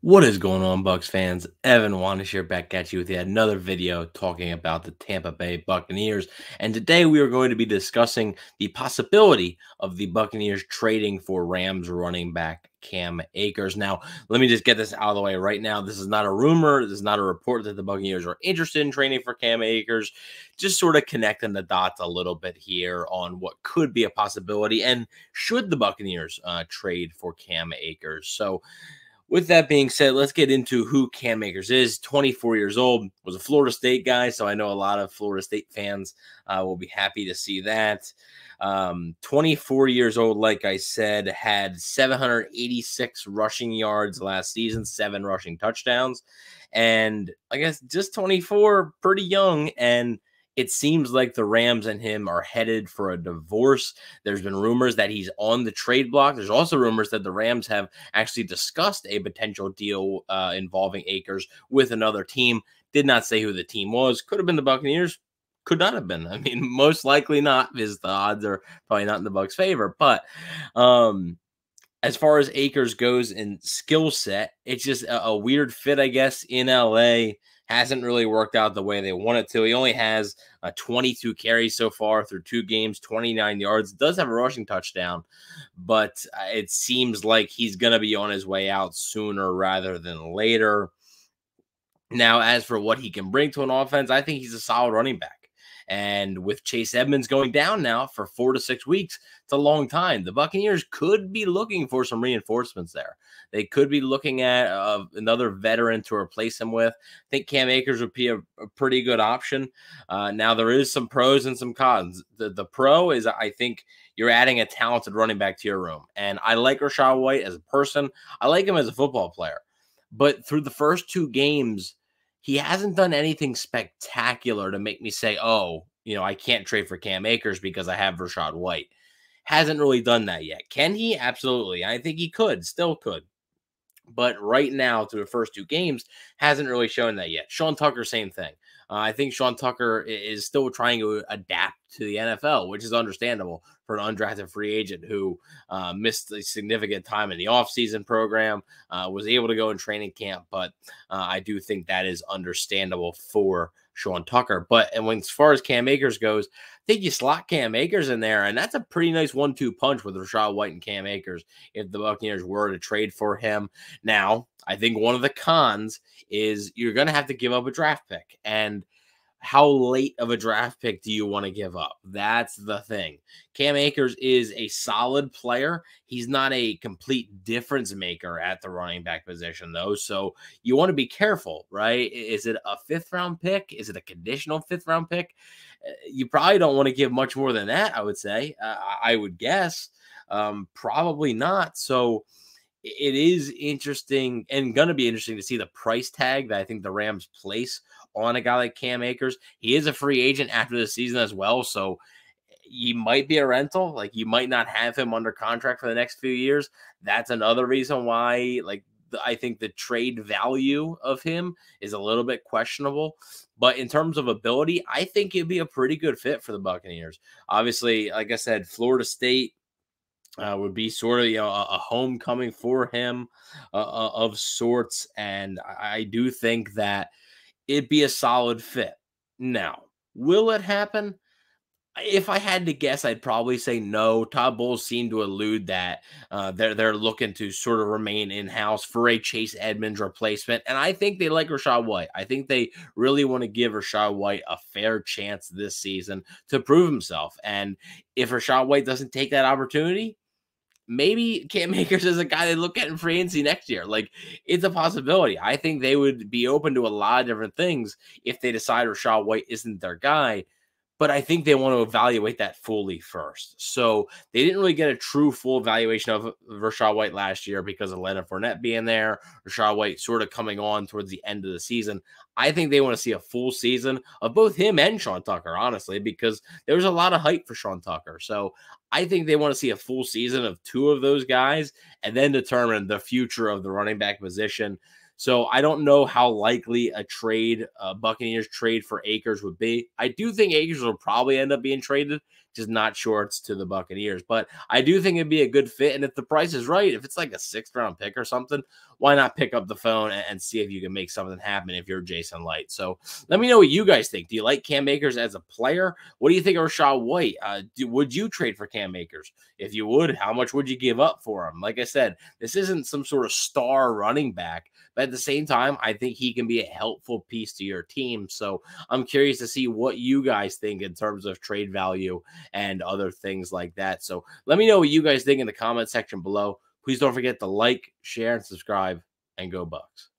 What is going on, Bucs fans? Evan Wanish here back at you with yet another video talking about the Tampa Bay Buccaneers. And today we are going to be discussing the possibility of the Buccaneers trading for Rams running back Cam Akers. Now, let me just get this out of the way right now. This is not a rumor. This is not a report that the Buccaneers are interested in trading for Cam Akers. Just sort of connecting the dots a little bit here on what could be a possibility and should the Buccaneers trade for Cam Akers. So, with that being said, let's get into who Cam Akers is. 24 years old, was a Florida State guy, so I know a lot of Florida State fans will be happy to see that. 24 years old, like I said, had 786 rushing yards last season, 7 rushing touchdowns. And I guess just 24, pretty young, and it seems like the Rams and him are headed for a divorce. There's been rumors that he's on the trade block. There's also rumors that the Rams have actually discussed a potential deal involving Akers with another team. Did not say who the team was. Could have been the Buccaneers. Could not have been. I mean, most likely not, because the odds are probably not in the Bucs' favor. But as far as Akers goes in skill set, it's just a weird fit, I guess, in LA. Hasn't really worked out the way they want it to. He only has 22 carries so far through 2 games, 29 yards. Does have a rushing touchdown, but it seems like he's going to be on his way out sooner rather than later. Now, as for what he can bring to an offense, I think he's a solid running back. And with Chase Edmonds going down now for 4 to 6 weeks, it's a long time. The Buccaneers could be looking for some reinforcements there. They could be looking at another veteran to replace him with. I think Cam Akers would be a pretty good option. Now, there is some pros and some cons. The pro is, I think, you're adding a talented running back to your room. And I like Rachaad White as a person. I like him as a football player. But through the first 2 games, he hasn't done anything spectacular to make me say, oh, I can't trade for Cam Akers because I have Rachaad White. Hasn't really done that yet. Can he? Absolutely. I think he could, still could. But right now, through the first 2 games, hasn't really shown that yet. Sean Tucker, same thing. I think Sean Tucker is still trying to adapt to the NFL, which is understandable for an undrafted free agent who missed a significant time in the offseason program, was able to go in training camp. But I do think that is understandable for Sean Tucker. But as far as Cam Akers goes, I think you slot Cam Akers in there, and that's a pretty nice 1-2 punch with Rachaad White and Cam Akers if the Buccaneers were to trade for him. Now, I think one of the cons is you're going to have to give up a draft pick. And how late of a draft pick do you want to give up? That's the thing. Cam Akers is a solid player. He's not a complete difference maker at the running back position, though. So you want to be careful, right? Is it a 5th-round pick? Is it a conditional 5th-round pick? You probably don't want to give much more than that, I would say. I would guess. Probably not. So it is interesting and going to be interesting to see the price tag that I think the Rams place on a guy like Cam Akers. He is a free agent after the season as well, so he might be a rental. Like, you might not have him under contract for the next few years. That's another reason why, I think the trade value of him is a little bit questionable. But in terms of ability, I think he'd be a pretty good fit for the Buccaneers. Obviously, like I said, Florida State would be sort of a homecoming for him of sorts, and I do think that it'd be a solid fit. Now, will it happen? If I had to guess, I'd probably say no. Todd Bowles seemed to allude that they're looking to sort of remain in-house for a Chase Edmonds replacement, and I think they like Rachaad White. I think they really want to give Rachaad White a fair chance this season to prove himself, and if Rachaad White doesn't take that opportunity, maybe Cam Akers is a guy they look at in free agency next year. Like, it's a possibility. I think they would be open to a lot of different things if they decide Rachaad White isn't their guy. But I think they want to evaluate that fully first. So they didn't really get a true full evaluation of Rachaad White last year because of Leonard Fournette being there, Rachaad White sort of coming on towards the end of the season. I think they want to see a full season of both him and Sean Tucker, honestly, because there was a lot of hype for Sean Tucker. So I think they want to see a full season of 2 of those guys and then determine the future of the running back position. So I don't know how likely a Buccaneers trade for Akers would be. I do think Akers will probably end up being traded, just not sure it's to the Buccaneers. But I do think it'd be a good fit. And if the price is right, if it's like a 6th-round pick or something, why not pick up the phone and see if you can make something happen if you're Jason Light? So let me know what you guys think. Do you like Cam Akers as a player? What do you think of Rachaad White? Would you trade for Cam Akers? If you would, how much would you give up for him? Like I said, this isn't some sort of star running back, but at the same time, I think he can be a helpful piece to your team. So I'm curious to see what you guys think in terms of trade value and other things like that. So let me know what you guys think in the comment section below. Please don't forget to like, share, and subscribe, and go Bucs.